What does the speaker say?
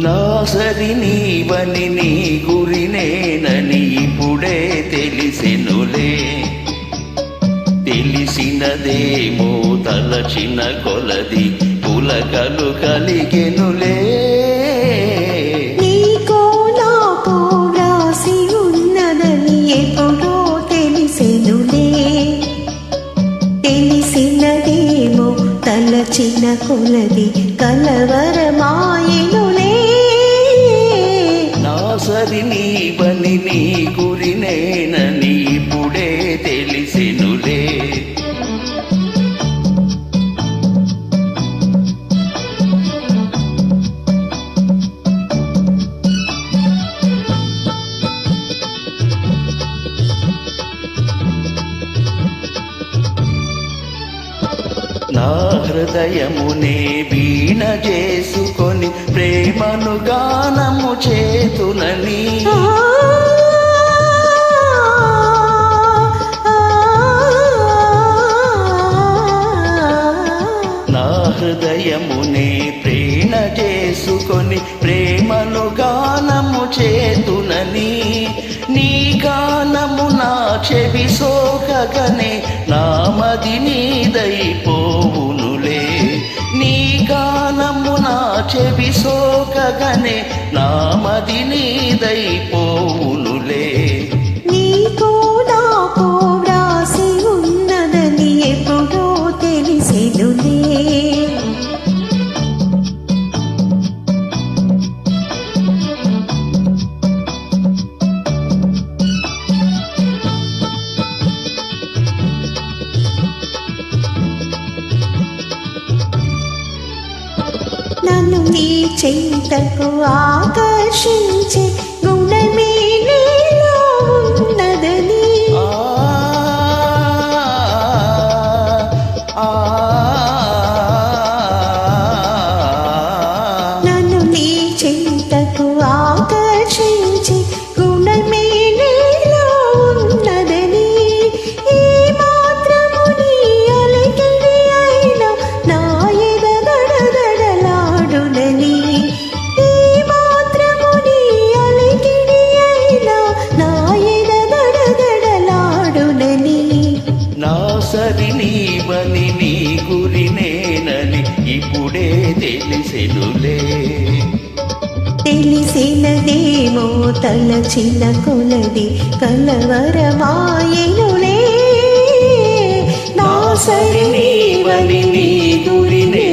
నా సరి నీవని నీ గురినేనని ఇప్పుడే తెలిసెనులే. తెలిసినదేమో తలచిన కొలది పులకలు కలిగెనులే. నీకో నాకో రాసి ఉన్నదని ఎప్పుడో తెలిసెనులే. తెలిసినదేమో తలచిన కొలది కలవరమాయెనులే. నా సరి నీవని నీ గురినేనని ఇప్పుడే తెలిసెనులే. నా హృదయమునే వీణ చేసుకొని ప్రేమను గానము చేతునని. నా హృదయమునే ప్రేమ చేసుకొని ప్రేమను గానము చేతునని. నీ గానము నా చెవి సోకగనే నామది నీదైపోవునులే. నీ గానము నా చెవి సోకగనే నామది నీదైపోవునులే. నీకో నాకో రాసి ఉన్నదని ఎప్పుడో తెలిసెనులే. నన్ను నీ చెంతకు ఆకర్షించే గుణమే నీలో ఉన్నదని. నన్ను నీ చెంతకు ఆకర్షించే గుణమే నీలో ఉన్నదని. ఈ మాత్రము నీ అలికిడి అయినా నా ఎద దడదడలాడునని. ఈ మాత్రము నీ అలికిడి అయినా నా ఎద దడదడలాడునని. నా సరి నీవని నీ గురినేనని ఇప్పుడే తెలిసెనులే. తెలిసినదేమో తలచిన కొలది కలవరమాయెనులే. నా సరి నీవని నీ గురినే